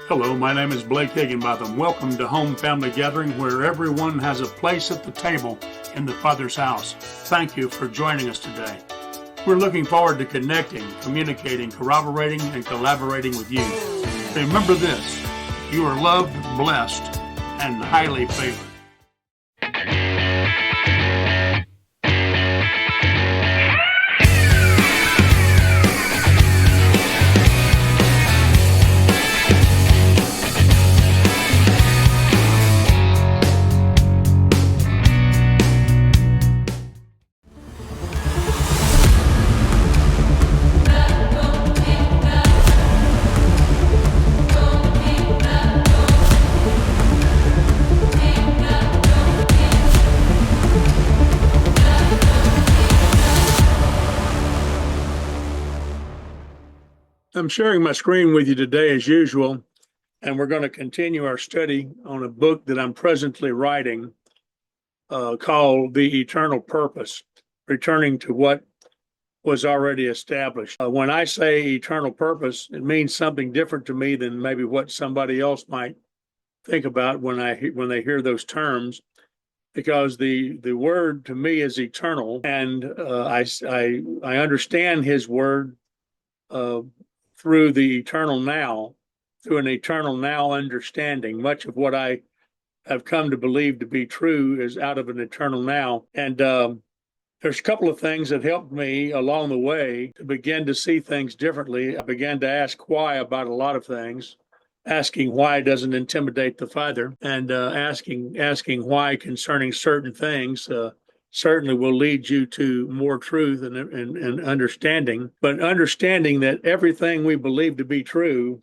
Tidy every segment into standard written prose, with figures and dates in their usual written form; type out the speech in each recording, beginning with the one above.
Hello, my name is Blake Higginbotham. Welcome to Home Family Gathering, where everyone has a place at the table in the Father's house. Thank you for joining us today. We're looking forward to connecting, communicating, corroborating, and collaborating with you. Remember this, you are loved, blessed, and highly favored. I'm sharing my screen with you today as usual, and we're going to continue our study on a book that I'm presently writing called The Eternal Purpose, returning to what was already established. When I say eternal purpose, it means something different to me than maybe what somebody else might think about when they hear those terms, because the word to me is eternal, and I understand his word through the eternal now, through an eternal now understanding. Much of what I have come to believe to be true is out of an eternal now. And there's a couple of things that helped me along the way to begin to see things differently. I began to ask why about a lot of things. Asking why doesn't intimidate the Father, and asking why concerning certain things certainly will lead you to more truth and understanding, but understanding that everything we believe to be true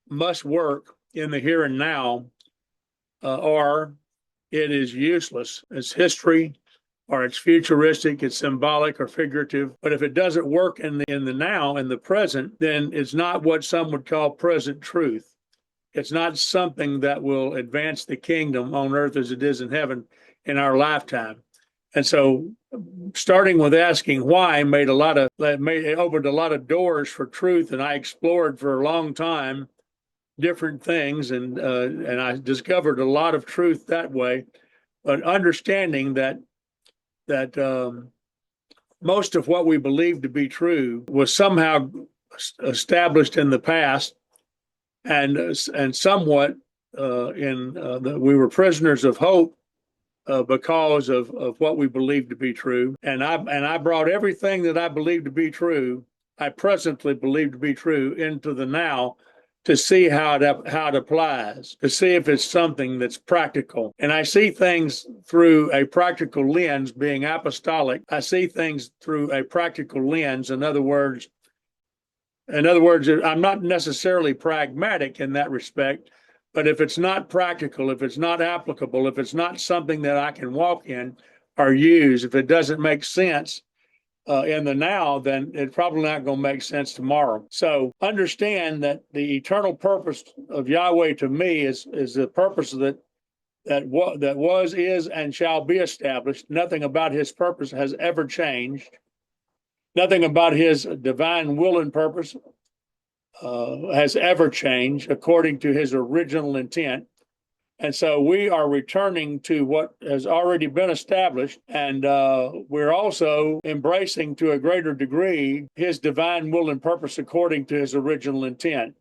must work in the here and now, or it is useless. It's history, or it's futuristic, it's symbolic or figurative. But if it doesn't work in the now, in the present, then it's not what some would call present truth. It's not something that will advance the kingdom on earth as it is in heaven in our lifetime. And so starting with asking why opened a lot of doors for truth, and I explored for a long time different things, and I discovered a lot of truth that way. But understanding that most of what we believe to be true was somehow established in the past, and somewhat we were prisoners of hope. Because of what we believe to be true. And I brought everything that I believe to be true, I presently believe to be true, into the now to see how it applies, to see if it's something that's practical. And I see things through a practical lens, being apostolic. I see things through a practical lens. In other words, I'm not necessarily pragmatic in that respect. But if it's not practical, if it's not applicable, if it's not something that I can walk in or use, if it doesn't make sense in the now, then it's probably not going to make sense tomorrow. So understand that the eternal purpose of Yahweh to me is the purpose that was, is, and shall be established. Nothing about his purpose has ever changed. Nothing about his divine will and purpose has ever changed according to his original intent. And so we are returning to what has already been established, and we're also embracing to a greater degree his divine will and purpose according to his original intent.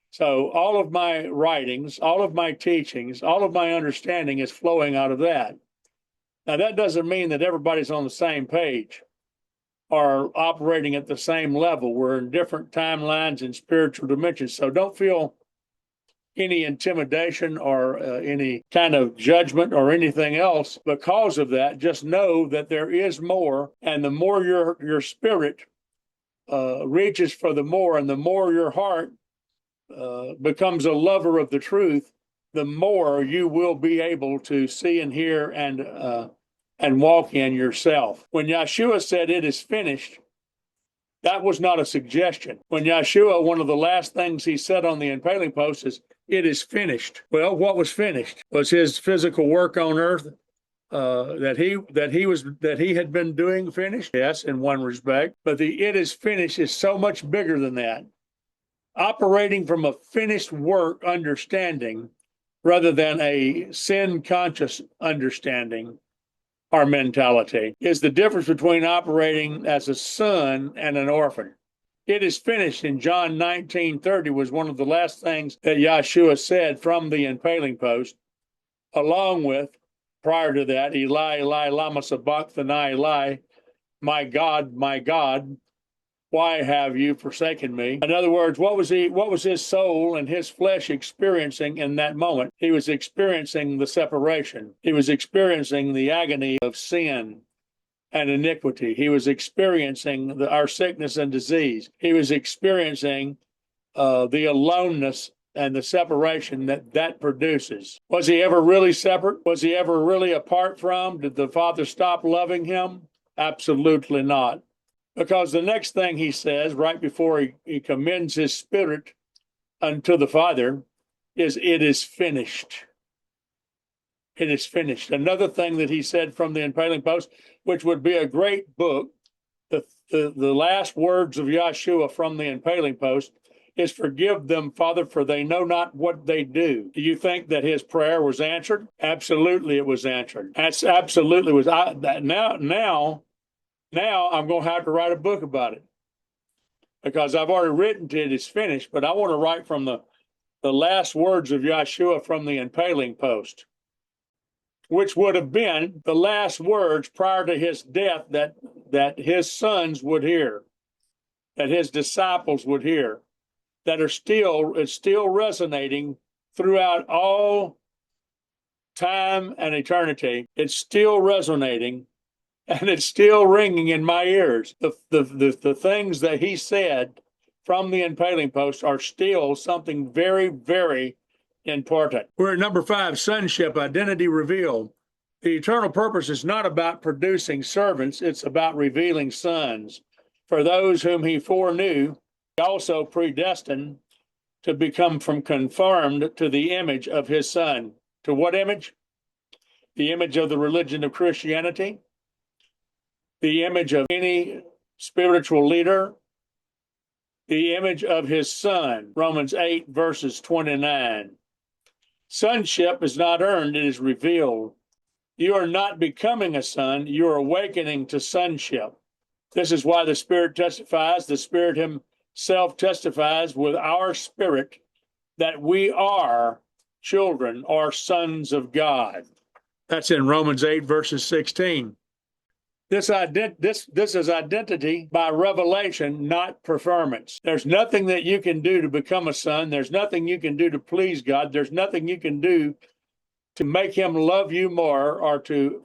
So all of my writings, all of my teachings, all of my understanding is flowing out of that. Now, that doesn't mean that everybody's on the same page are operating at the same level. We're in different timelines and spiritual dimensions. So don't feel any intimidation or any kind of judgment or anything else because of that. Just know that there is more, and the more your spirit reaches for the more, and the more your heart becomes a lover of the truth, the more you will be able to see and hear and walk in yourself. When Yeshua said it is finished, that was not a suggestion. When Yeshua, one of the last things he said on the impaling post is, it is finished. Well, what was finished? Was his physical work on earth that he had been doing finished? Yes, in one respect. But the it is finished is so much bigger than that. operating from a finished work understanding rather than a sin-conscious understanding or mentality is the difference between operating as a son and an orphan. It is finished in John 19:30 was one of the last things that Yeshua said from the impaling post, along with, prior to that, Eli, Eli, lama sabachthani, Eli, my God, why have you forsaken me? In other words, what was his soul and his flesh experiencing in that moment? He was experiencing the separation. He was experiencing the agony of sin and iniquity. He was experiencing our sickness and disease. He was experiencing the aloneness and the separation that produces. Was he ever really separate? Was he ever really apart from? Did the Father stop loving him? Absolutely not. Because the next thing he says, right before he commends his spirit unto the Father, is, it is finished. It is finished. Another thing that he said from the impaling post, which would be a great book, the last words of Yeshua from the impaling post is, forgive them, Father, for they know not what they do. Do you think that his prayer was answered? Absolutely, it was answered. That's absolutely was. Now I'm going to have to write a book about it, because I've already written it. It's finished, but I want to write from the last words of Yeshua from the impaling post, which would have been the last words prior to his death that his sons would hear, that his disciples would hear, that it's still resonating throughout all time and eternity. It's still resonating. And it's still ringing in my ears. The things that he said from the impaling post are still something very, very important. We're at number 5, sonship, identity revealed. The eternal purpose is not about producing servants, it's about revealing sons. For those whom he foreknew, he also predestined to become conformed to the image of his son. To what image? The image of the religion of Christianity, the image of any spiritual leader, the image of his son, Romans 8, verses 29. Sonship is not earned, it is revealed. You are not becoming a son, you are awakening to sonship. This is why the Spirit testifies, the Spirit himself testifies with our spirit that we are children or sons of God. That's in Romans 8, verses 16. This is identity by revelation, not performance. There's nothing that you can do to become a son. There's nothing you can do to please God. There's nothing you can do to make him love you more or to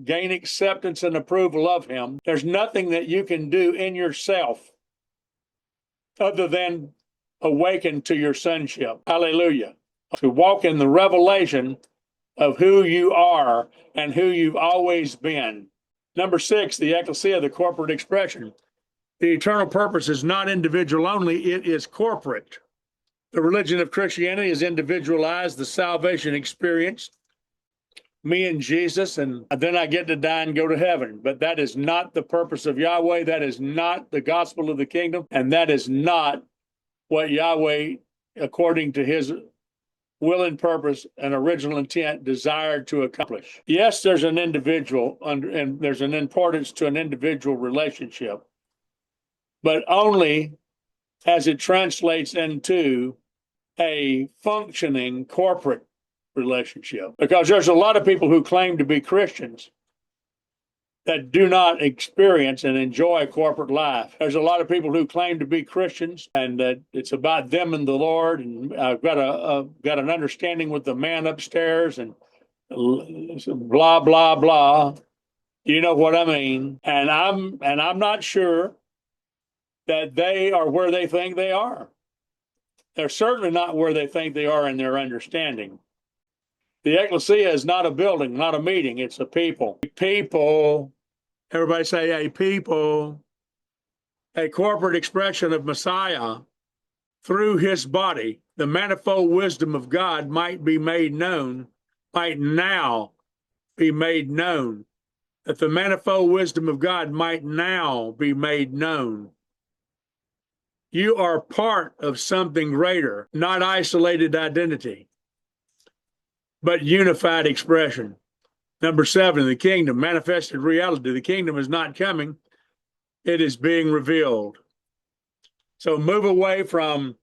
gain acceptance and approval of him. There's nothing that you can do in yourself other than awaken to your sonship. Hallelujah. To walk in the revelation of who you are and who you've always been. Number 6, the Ekklesia, the corporate expression. The eternal purpose is not individual only, it is corporate. The religion of Christianity is individualized, the salvation experience, me and Jesus, and then I get to die and go to heaven. But that is not the purpose of Yahweh. That is not the gospel of the kingdom. And that is not what Yahweh, according to his will and purpose and original intent, desired to accomplish. Yes, there's an individual and there's an importance to an individual relationship, but only as it translates into a functioning corporate relationship. Because there's a lot of people who claim to be Christians that do not experience and enjoy corporate life. There's a lot of people who claim to be Christians and that it's about them and the Lord, and I've got an understanding with the man upstairs and blah blah blah. You know what I mean? And I'm not sure that they are where they think they are. They're certainly not where they think they are in their understanding. The Ekklesia is not a building, not a meeting. It's a people. People, everybody say a people, a corporate expression of Messiah through his body. The manifold wisdom of God might be made known, might now be made known. That the manifold wisdom of God might now be made known. You are part of something greater, not isolated identity, but unified expression. Number 7, the kingdom, manifested reality. The kingdom is not coming, it is being revealed. So move away from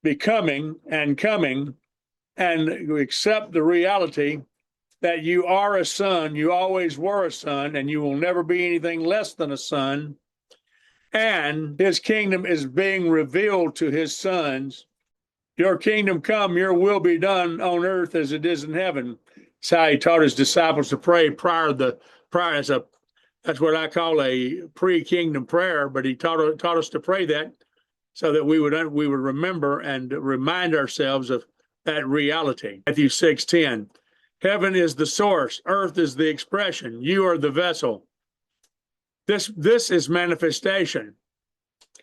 becoming and coming and accept the reality that you are a son, you always were a son, and you will never be anything less than a son. And his kingdom is being revealed to his sons. Your kingdom come, your will be done on earth as it is in heaven. That's how he taught his disciples to pray that's what I call a pre-kingdom prayer, but he taught us to pray that so that we would remember and remind ourselves of that reality. Matthew 6:10. Heaven is the source, earth is the expression, you are the vessel. This is manifestation,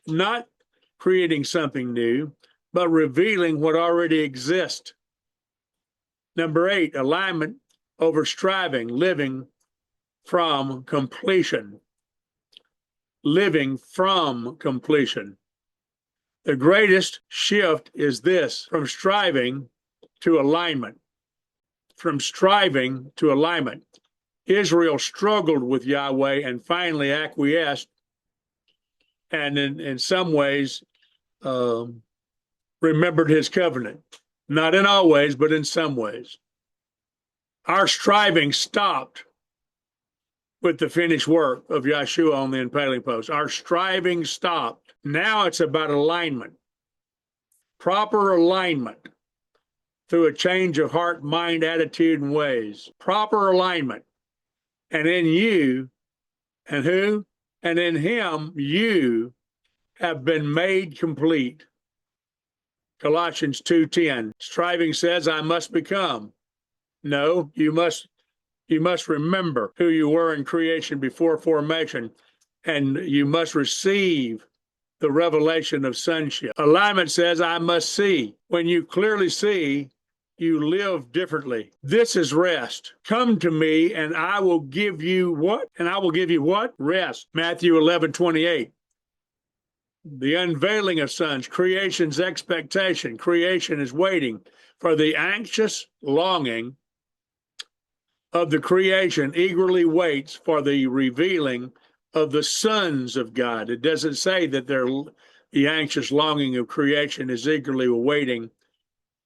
not creating something new, but revealing what already exists. Number 8, alignment over striving, living from completion. Living from completion. The greatest shift is this, from striving to alignment. From striving to alignment. Israel struggled with Yahweh and finally acquiesced, and in some ways remembered his covenant. Not in all ways, but in some ways. Our striving stopped with the finished work of Yeshua on the impaling post. Our striving stopped. Now it's about alignment. Proper alignment through a change of heart, mind, attitude, and ways. Proper alignment. And in you, and who? And in him, you have been made complete. Colossians 2:10. Striving says, I must become. No, you must remember who you were in creation before formation, and you must receive the revelation of sonship. Alignment says, I must see. When you clearly see, you live differently. This is rest. Come to me, and I will give you what? And I will give you what? Rest. Matthew 11:28. The unveiling of sons, creation's expectation. Creation is waiting for the anxious longing of the creation, eagerly waits for the revealing of the sons of God. It doesn't say that the anxious longing of creation is eagerly awaiting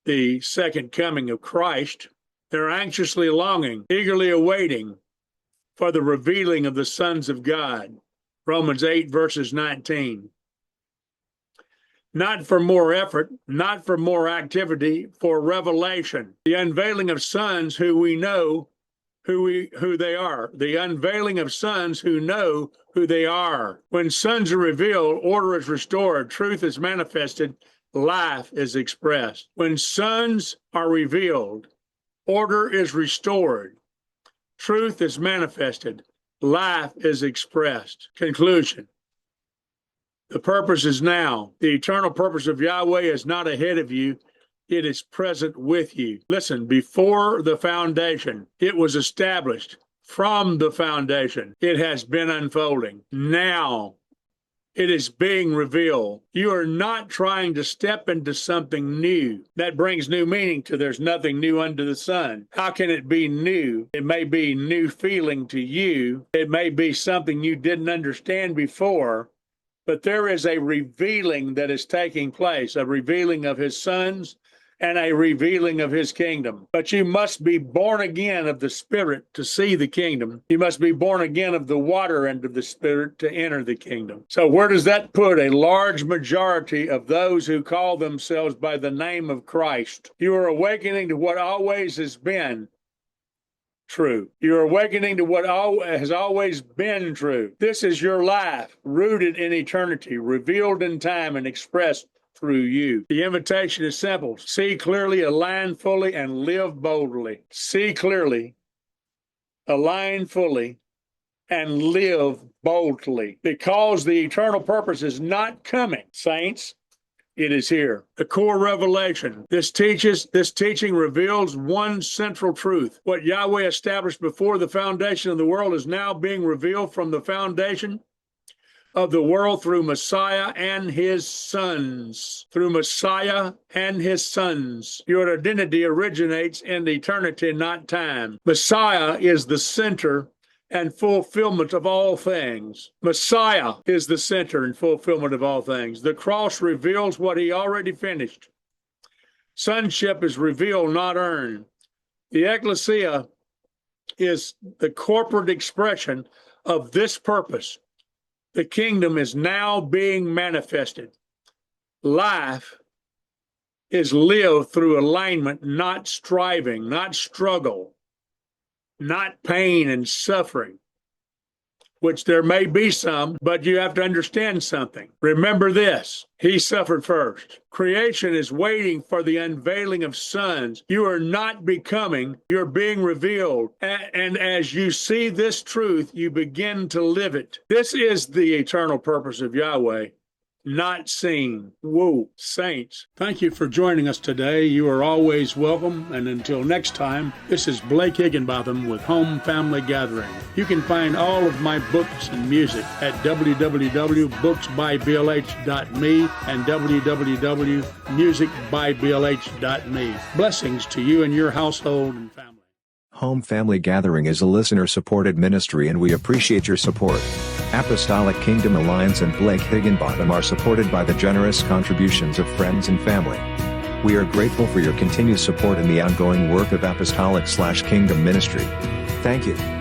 the second coming of Christ. They're anxiously longing, eagerly awaiting for the revealing of the sons of God. Romans 8, verses 19. Not for more effort, not for more activity, for revelation. The unveiling of sons who we know who they are. The unveiling of sons who know who they are. When sons are revealed, order is restored, truth is manifested, life is expressed. When sons are revealed, order is restored, truth is manifested, life is expressed. Conclusion. The purpose is now. The eternal purpose of Yahweh is not ahead of you. It is present with you. Listen, before the foundation, it was established. From the foundation, it has been unfolding. Now, it is being revealed. You are not trying to step into something new. That brings new meaning to there's nothing new under the sun. How can it be new? It may be new feeling to you. It may be something you didn't understand before. But there is a revealing that is taking place, a revealing of his sons and a revealing of his kingdom. But you must be born again of the Spirit to see the kingdom. You must be born again of the water and of the Spirit to enter the kingdom. So where does that put a large majority of those who call themselves by the name of Christ? You are awakening to what always has been true. You're awakening to what has always been true. This is your life, rooted in eternity, revealed in time, and expressed through you. The invitation is simple. See clearly, align fully, and live boldly. See clearly, align fully, and live boldly. Because the eternal purpose is not coming, saints. It is here. The core revelation. This teaching reveals one central truth. What Yahweh established before the foundation of the world is now being revealed from the foundation of the world through Messiah and his sons. Through Messiah and his sons. Your identity originates in eternity, not time. Messiah is the center and fulfillment of all things. Messiah is the center and fulfillment of all things. The cross reveals what he already finished. Sonship is revealed, not earned. The Ekklesia is the corporate expression of this purpose. The kingdom is now being manifested. Life is lived through alignment, not striving, not struggle, not pain and suffering, which there may be some, but you have to understand something. Remember this, he suffered first. Creation is waiting for the unveiling of sons. You are not becoming, you're being revealed. And as you see this truth, you begin to live it. This is the eternal purpose of Yahweh. Not seen. Whoa, saints. Thank you for joining us today. You are always welcome. And until next time, this is Blake Higginbotham with Home Family Gathering. You can find all of my books and music at www.books.blh.me and www.musicbyblh.me. Blessings to you and your household and family. Home Family Gathering is a listener-supported ministry and we appreciate your support. Apostolic Kingdom Alliance and Blake Higginbotham are supported by the generous contributions of friends and family. We are grateful for your continued support in the ongoing work of Apostolic/Kingdom Ministry. Thank you.